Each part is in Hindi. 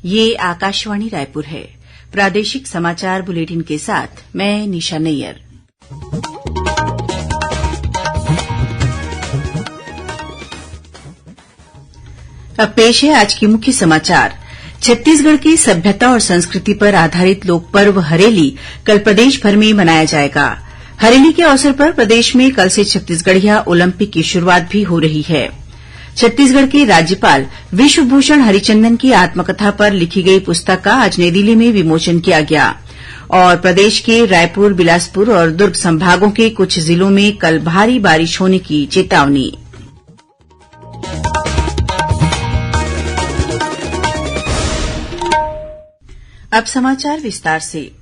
ये आकाशवाणी रायपुर है। प्रादेशिक समाचार बुलेटिन के साथ मैं निशा नैयर। अब पेश है आज की मुख्य समाचार। छत्तीसगढ़ की सभ्यता और संस्कृति पर आधारित लोक पर्व हरेली कल प्रदेश भर में मनाया जाएगा। हरेली के अवसर पर प्रदेश में कल से छत्तीसगढ़िया ओलंपिक की शुरूआत भी हो रही है। छत्तीसगढ़ के राज्यपाल विश्वभूषण हरिचंदन की आत्मकथा पर लिखी गई पुस्तक का आज नई दिल्ली में विमोचन किया गया और प्रदेश के रायपुर, बिलासपुर और दुर्ग संभागों के कुछ जिलों में कल भारी बारिश होने की चेतावनी। अब समाचार विस्तार से।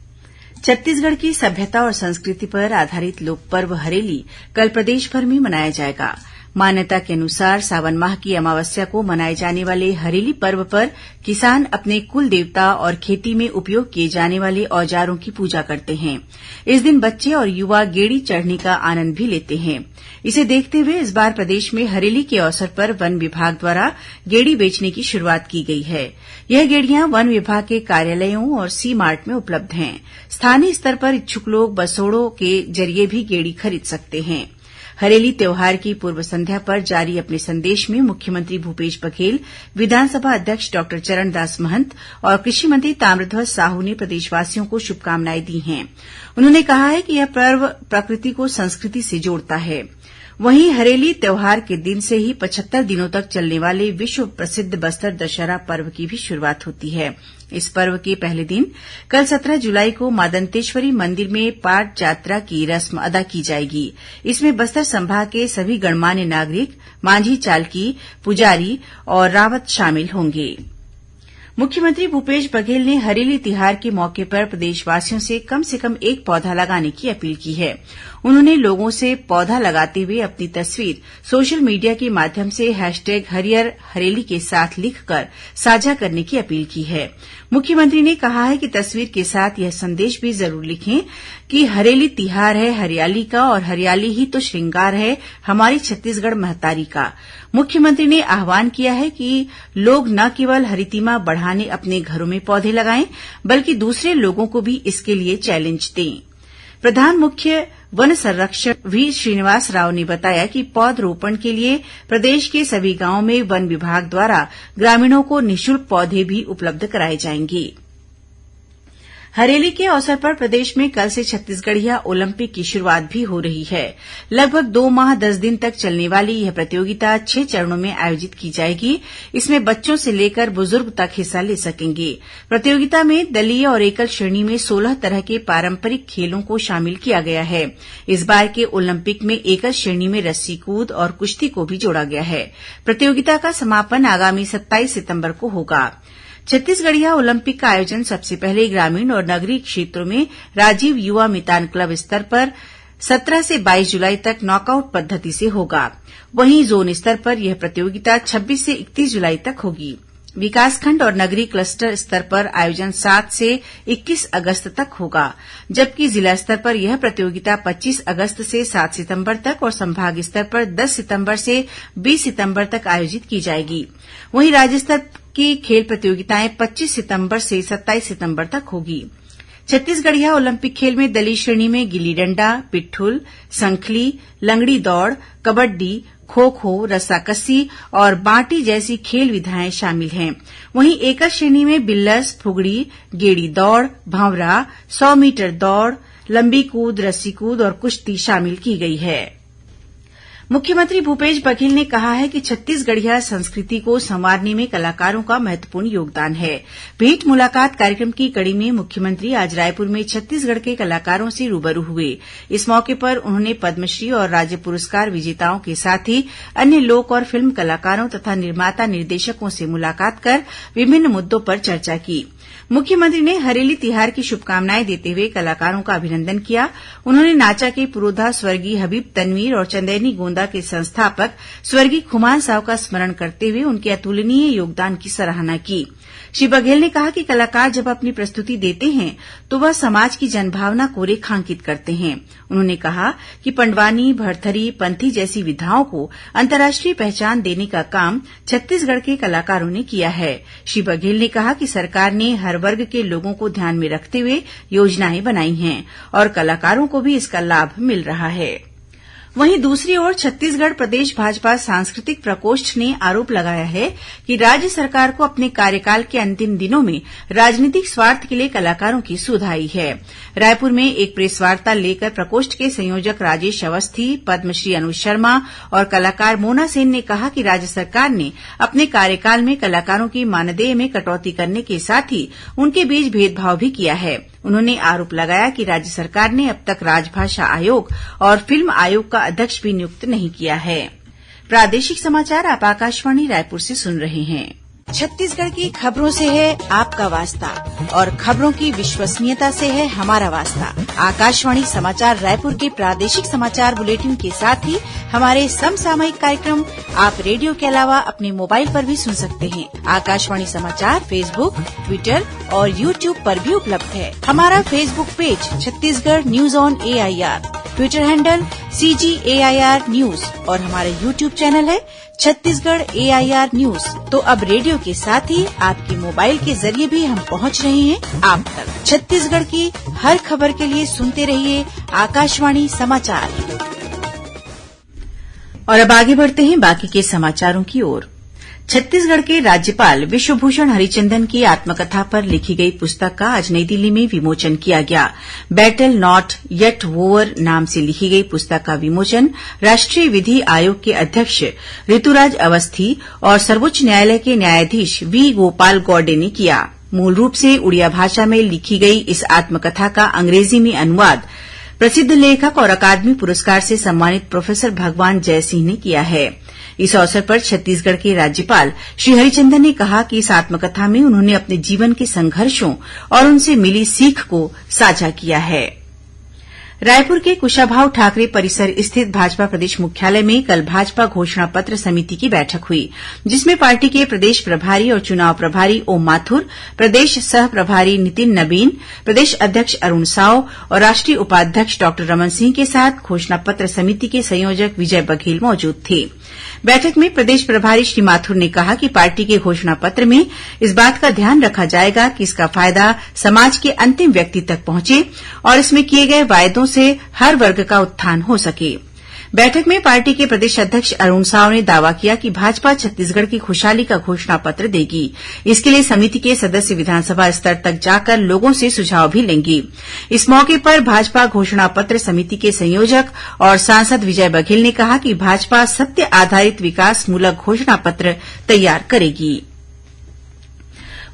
छत्तीसगढ़ की सभ्यता और संस्कृति पर आधारित लोक पर्व हरेली कल प्रदेश भर में मनाया जाएगा। मान्यता के अनुसार सावन माह की अमावस्या को मनाए जाने वाले हरेली पर्व पर किसान अपने कुल देवता और खेती में उपयोग किए जाने वाले औजारों की पूजा करते हैं। इस दिन बच्चे और युवा गेड़ी चढ़ने का आनंद भी लेते हैं। इसे देखते हुए इस बार प्रदेश में हरेली के अवसर पर वन विभाग द्वारा गेड़ी बेचने की शुरूआत की गई है। यह गेड़ियां वन विभाग के कार्यालयों और सी मार्ट में उपलब्ध हैं। स्थानीय स्तर पर इच्छुक लोग बसोड़ों के जरिए भी गेड़ी खरीद सकते हैं। हरेली त्यौहार की पूर्व संध्या पर जारी अपने संदेश में मुख्यमंत्री भूपेश बघेल, विधानसभा अध्यक्ष डॉ चरणदास महंत और कृषि मंत्री ताम्रध्वज साहू ने प्रदेशवासियों को शुभकामनाएं दी हैं। उन्होंने कहा है कि यह पर्व प्रकृति को संस्कृति से जोड़ता है। वहीं हरेली त्यौहार के दिन से ही 75 दिनों तक चलने वाले विश्व प्रसिद्ध बस्तर दशहरा पर्व की भी शुरूआत होती है। इस पर्व के पहले दिन कल 17 जुलाई को मां दंतेश्वरी मंदिर में पाट यात्रा की रस्म अदा की जाएगी। इसमें बस्तर संभाग के सभी गणमान्य नागरिक, मांझी, चालकी, पुजारी और रावत शामिल होंगे। मुख्यमंत्री भूपेश बघेल ने हरेली तिहार के मौके पर प्रदेशवासियों से कम एक पौधा लगाने की अपील की है। उन्होंने लोगों से पौधा लगाते हुए अपनी तस्वीर सोशल मीडिया के माध्यम से #हरियर हरेली के साथ लिखकर साझा करने की अपील की है। मुख्यमंत्री ने कहा है कि तस्वीर के साथ यह संदेश भी जरूर लिखें कि हरेली तिहार है हरियाली का और हरियाली ही तो श्रृंगार है हमारी छत्तीसगढ़ महतारी का। मुख्यमंत्री ने आह्वान किया है कि लोग न केवल हरितिमा बढ़ाने अपने घरों में पौधे लगाएं, बल्कि दूसरे लोगों को भी इसके लिए चैलेंज दें। प्रधान मुख्य वन संरक्षक वी श्रीनिवास राव ने बताया कि पौधरोपण के लिए प्रदेश के सभी गांवों में वन विभाग द्वारा ग्रामीणों को निःशुल्क पौधे भी उपलब्ध कराए जाएंगे। हरेली के अवसर पर प्रदेश में कल से छत्तीसगढ़िया ओलंपिक की शुरूआत भी हो रही है। लगभग 2 माह 10 दिन तक चलने वाली यह प्रतियोगिता 6 चरणों में आयोजित की जाएगी। इसमें बच्चों से लेकर बुजुर्ग तक हिस्सा ले सकेंगे। प्रतियोगिता में दलीय और एकल श्रेणी में 16 तरह के पारंपरिक खेलों को शामिल किया गया है। इस बार के ओलंपिक में एकल श्रेणी में रस्सी कूद और कुश्ती को भी जोड़ा गया है। प्रतियोगिता का समापन आगामी 27 सितंबर को होगा। छत्तीसगढ़िया ओलंपिक का आयोजन सबसे पहले ग्रामीण और नगरीय क्षेत्रों में राजीव युवा मितान क्लब स्तर पर 17 से 22 जुलाई तक नॉकआउट पद्धति से होगा। वहीं जोन स्तर पर यह प्रतियोगिता 26 से 31 जुलाई तक होगी। विकासखंड और नगरीय क्लस्टर स्तर पर आयोजन 7 से 21 अगस्त तक होगा, जबकि जिला स्तर पर यह प्रतियोगिता 25 अगस्त से 7 सितंबर तक और संभाग स्तर पर 10 सितंबर से 20 सितंबर तक आयोजित की जाएगी। वहीं राज्य स्तर की खेल प्रतियोगिताएं 25 सितंबर से 27 सितंबर तक होगी। छत्तीसगढ़िया ओलंपिक खेल में दलीय श्रेणी में गिल्ली डंडा, पिट्ठुल, संखली, लंगड़ी दौड़, कबड्डी, खो-खो, रस्साकस्सी और बांटी जैसी खेल विधाएं शामिल हैं। वहीं एकल श्रेणी में बिल्लस, फुगड़ी, गेड़ी दौड़, भांवरा, 100 मीटर दौड़, लंबी कूद, रस्सी कूद और कुश्ती शामिल की गई है। मुख्यमंत्री भूपेश बघेल ने कहा है कि छत्तीसगढ़िया संस्कृति को संवारने में कलाकारों का महत्वपूर्ण योगदान है। भेंट मुलाकात कार्यक्रम की कड़ी में मुख्यमंत्री आज रायपुर में छत्तीसगढ़ के कलाकारों से रूबरू हुए। इस मौके पर उन्होंने पद्मश्री और राज्य पुरस्कार विजेताओं के साथ ही अन्य लोक और फिल्म कलाकारों तथा निर्माता निर्देशकों से मुलाकात कर विभिन्न मुद्दों पर चर्चा की। मुख्यमंत्री ने हरेली तिहार की शुभकामनाएं देते हुए कलाकारों का अभिनंदन किया। उन्होंने नाचा के पुरोधा स्वर्गीय हबीब तनवीर और चंदैनी गोंदा के संस्थापक स्वर्गीय खुमान साव का स्मरण करते हुए उनके अतुलनीय योगदान की सराहना की। श्री बघेल ने कहा कि कलाकार जब अपनी प्रस्तुति देते हैं तो वह समाज की जनभावना को रेखांकित करते हैं। उन्होंने कहा कि पंडवानी, भरथरी, पंथी जैसी विधाओं को अंतर्राष्ट्रीय पहचान देने का काम छत्तीसगढ़ के कलाकारों ने किया है। श्री बघेल ने कहा कि सरकार ने हर वर्ग के लोगों को ध्यान में रखते हुए योजनाएं बनाई हैं और कलाकारों को भी इसका लाभ मिल रहा है। वहीं दूसरी ओर छत्तीसगढ़ प्रदेश भाजपा सांस्कृतिक प्रकोष्ठ ने आरोप लगाया है कि राज्य सरकार को अपने कार्यकाल के अंतिम दिनों में राजनीतिक स्वार्थ के लिए कलाकारों की सुध आई है। रायपुर में एक प्रेसवार्ता लेकर प्रकोष्ठ के संयोजक राजेश अवस्थी, पद्मश्री अनुज शर्मा और कलाकार मोना सेन ने कहा कि राज्य सरकार ने अपने कार्यकाल में कलाकारों की मानदेय में कटौती करने के साथ ही उनके बीच भेदभाव भी किया है। उन्होंने आरोप लगाया कि राज्य सरकार ने अब तक राजभाषा आयोग और फिल्म आयोग का अध्यक्ष भी नियुक्त नहीं किया है। प्रादेशिक समाचार आप आकाशवाणी रायपुर से सुन रहे हैं। छत्तीसगढ़ की खबरों से है आपका वास्ता और खबरों की विश्वसनीयता से है हमारा वास्ता। आकाशवाणी समाचार रायपुर के प्रादेशिक समाचार बुलेटिन के साथ ही हमारे समसामयिक कार्यक्रम आप रेडियो के अलावा अपने मोबाइल पर भी सुन सकते हैं। आकाशवाणी समाचार फेसबुक, ट्विटर और यूट्यूब पर भी उपलब्ध है। हमारा Facebook page Chhattisgarh news on AIR, Twitter handle CGAIR news और हमारा यूट्यूब चैनल है छत्तीसगढ़ AIR न्यूज। तो अब रेडियो के साथ ही आपके मोबाइल के जरिए भी हम पहुंच रहे हैं आप तक। छत्तीसगढ़ की हर खबर के लिए सुनते रहिए आकाशवाणी समाचार। और अब आगे बढ़ते हैं बाकी के समाचारों की ओर। छत्तीसगढ़ के राज्यपाल विश्वभूषण हरिचंदन की आत्मकथा पर लिखी गई पुस्तक का आज नई दिल्ली में विमोचन किया गया। बैटल नॉट येट ओवर नाम से लिखी गई पुस्तक का विमोचन राष्ट्रीय विधि आयोग के अध्यक्ष ऋतुराज अवस्थी और सर्वोच्च न्यायालय के न्यायाधीश V. गोपाल गौडे ने किया। मूल रूप से उड़िया भाषा में लिखी गई इस आत्मकथा का अंग्रेजी में अनुवाद प्रसिद्ध लेखक और अकादमी पुरस्कार से सम्मानित प्रोफेसर भगवान जयसिंह ने किया है। इस अवसर पर छत्तीसगढ़ के राज्यपाल श्री हरिचंदन ने कहा कि इस आत्मकथा में उन्होंने अपने जीवन के संघर्षों और उनसे मिली सीख को साझा किया है। रायपुर के कुशाभाऊ ठाकरे परिसर स्थित भाजपा प्रदेश मुख्यालय में कल भाजपा घोषणा पत्र समिति की बैठक हुई, जिसमें पार्टी के प्रदेश प्रभारी और चुनाव प्रभारी ओम माथुर, प्रदेश सह प्रभारी नितिन नबीन, प्रदेश अध्यक्ष अरुण साव और राष्ट्रीय उपाध्यक्ष डॉ रमन सिंह के साथ घोषणा पत्र समिति के संयोजक विजय बघेल मौजूद थे। बैठक में प्रदेश प्रभारी श्री माथुर ने कहा कि पार्टी के घोषणा पत्र में इस बात का ध्यान रखा जाएगा कि इसका फायदा समाज के अंतिम व्यक्ति तक पहुंचे और इसमें किए गए वायदों से हर वर्ग का उत्थान हो सके। बैठक में पार्टी के प्रदेश अध्यक्ष अरुण साव ने दावा किया कि भाजपा छत्तीसगढ़ की खुशहाली का घोषणा पत्र देगी। इसके लिए समिति के सदस्य विधानसभा स्तर तक जाकर लोगों से सुझाव भी लेंगे। इस मौके पर भाजपा घोषणा पत्र समिति के संयोजक और सांसद विजय बघेल ने कहा कि भाजपा सत्य आधारित विकासमूलक घोषणा पत्र तैयार करेगी।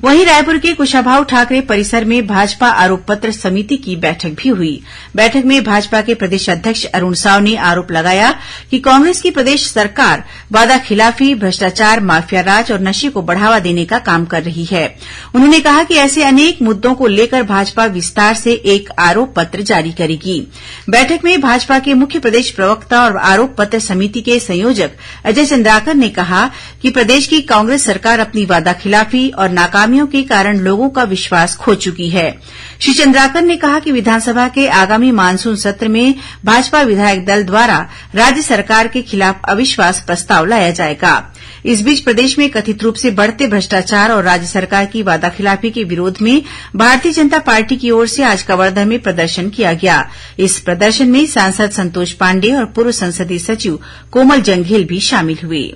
वहीं रायपुर के कुशाभाऊ ठाकरे परिसर में भाजपा आरोप पत्र समिति की बैठक भी हुई। बैठक में भाजपा के प्रदेश अध्यक्ष अरुण साव ने आरोप लगाया कि कांग्रेस की प्रदेश सरकार वादाखिलाफी, भ्रष्टाचार, माफियाराज और नशे को बढ़ावा देने का काम कर रही है। उन्होंने कहा कि ऐसे अनेक मुद्दों को लेकर भाजपा विस्तार से एक आरोप पत्र जारी करेगी। बैठक में भाजपा के मुख्य प्रदेश प्रवक्ता और आरोप पत्र समिति के संयोजक अजय चंद्राकर ने कहा कि प्रदेश की कांग्रेस सरकार अपनी वादाखिलाफी और नाकामियों के कारण लोगों का विश्वास खो चुकी है। श्री चंद्राकर ने कहा कि विधानसभा के आगामी मानसून सत्र में भाजपा विधायक दल द्वारा राज्य सरकार के खिलाफ अविश्वास प्रस्ताव लाया जाएगा। इस बीच प्रदेश में कथित रूप से बढ़ते भ्रष्टाचार और राज्य सरकार की वादाखिलाफी के विरोध में भारतीय जनता पार्टी की ओर से आज कवर्धा में प्रदर्शन किया गया। इस प्रदर्शन में सांसद संतोष पांडेय और पूर्व संसदीय सचिव कोमल जंघेल भी शामिल हुए।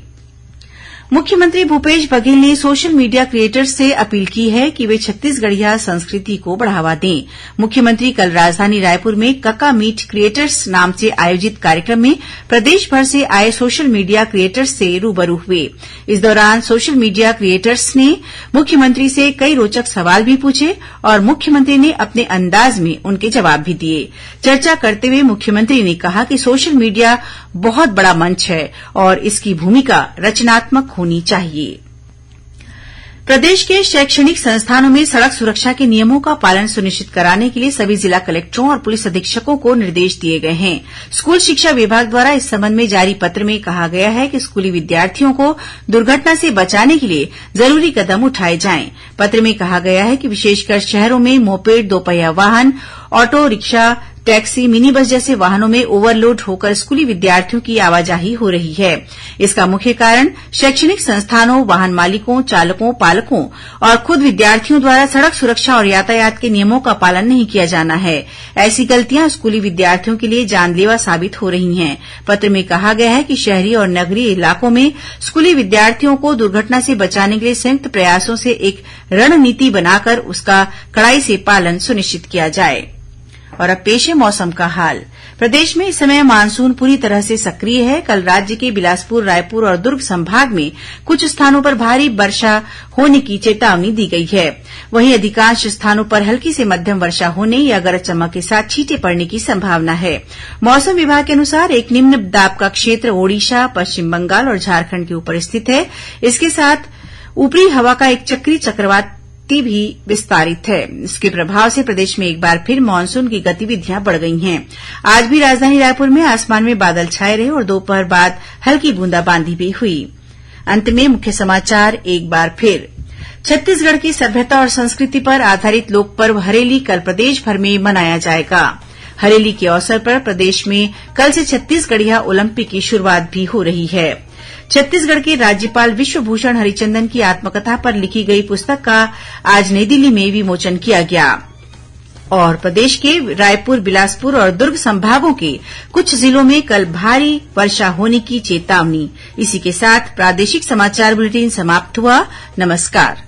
मुख्यमंत्री भूपेश बघेल ने सोशल मीडिया क्रिएटर्स से अपील की है कि वे छत्तीसगढ़िया संस्कृति को बढ़ावा दें। मुख्यमंत्री कल राजधानी रायपुर में कका मीट क्रिएटर्स नाम से आयोजित कार्यक्रम में प्रदेश भर से आए सोशल मीडिया क्रिएटर्स से रूबरू हुए। इस दौरान सोशल मीडिया क्रिएटर्स ने मुख्यमंत्री से कई रोचक सवाल भी पूछे और मुख्यमंत्री ने अपने अंदाज में उनके जवाब भी दिए। चर्चा करते हुए मुख्यमंत्री ने कहा कि सोशल मीडिया बहुत बड़ा मंच है और इसकी भूमिका रचनात्मक होनी चाहिए। प्रदेश के शैक्षणिक संस्थानों में सड़क सुरक्षा के नियमों का पालन सुनिश्चित कराने के लिए सभी जिला कलेक्टरों और पुलिस अधीक्षकों को निर्देश दिए गए हैं। स्कूल शिक्षा विभाग द्वारा इस संबंध में जारी पत्र में कहा गया है कि स्कूली विद्यार्थियों को दुर्घटना से बचाने के लिए जरूरी कदम उठाए जाएं। पत्र में कहा गया है कि विशेषकर शहरों में मोपेड, दोपहिया वाहन, auto rickshaw, taxi, mini bus जैसे वाहनों में ओवरलोड होकर स्कूली विद्यार्थियों की आवाजाही हो रही है। इसका मुख्य कारण शैक्षणिक संस्थानों, वाहन मालिकों, चालकों, पालकों और खुद विद्यार्थियों द्वारा सड़क सुरक्षा और यातायात के नियमों का पालन नहीं किया जाना है। ऐसी गलतियां स्कूली विद्यार्थियों के लिए जानलेवा साबित हो रही हैं। पत्र में कहा गया है कि शहरी और नगरीय इलाकों में स्कूली विद्यार्थियों को दुर्घटना से बचाने के लिए संयुक्त प्रयासों से एक रणनीति बनाकर उसका कड़ाई से पालन सुनिश्चित किया जाए। और अब पेश है मौसम का हाल। प्रदेश में इस समय मानसून पूरी तरह से सक्रिय है। कल राज्य के बिलासपुर, रायपुर और दुर्ग संभाग में कुछ स्थानों पर भारी वर्षा होने की चेतावनी दी गई है। वहीं अधिकांश स्थानों पर हल्की से मध्यम वर्षा होने या गरज चमक के साथ छींटे पड़ने की संभावना है। मौसम विभाग के अनुसार एक निम्न दाब का क्षेत्र ओडिशा, पश्चिम बंगाल और झारखंड के ऊपर स्थित है। इसके साथ ऊपरी हवा का एक चक्रीय चक्रवात भी विस्तारित है। इसके प्रभाव से प्रदेश में एक बार फिर मानसून की गतिविधियां बढ़ गई हैं। आज भी राजधानी रायपुर में आसमान में बादल छाए रहे और दोपहर बाद हल्की बूंदाबांदी भी हुई। अंत में मुख्य समाचार एक बार फिर। छत्तीसगढ़ की सभ्यता और संस्कृति पर आधारित लोक पर्व हरेली कल प्रदेश भर में मनाया जाएगा। हरेली के अवसर पर प्रदेश में कल से छत्तीसगढ़िया ओलंपिक की शुरूआत भी हो रही है। छत्तीसगढ़ के राज्यपाल विश्वभूषण हरिचंदन की आत्मकथा पर लिखी गई पुस्तक का आज नई दिल्ली में विमोचन किया गया। और प्रदेश के रायपुर, बिलासपुर और दुर्ग संभागों के कुछ जिलों में कल भारी वर्षा होने की चेतावनी। इसी के साथ प्रादेशिक समाचार बुलेटिन समाप्त हुआ। नमस्कार।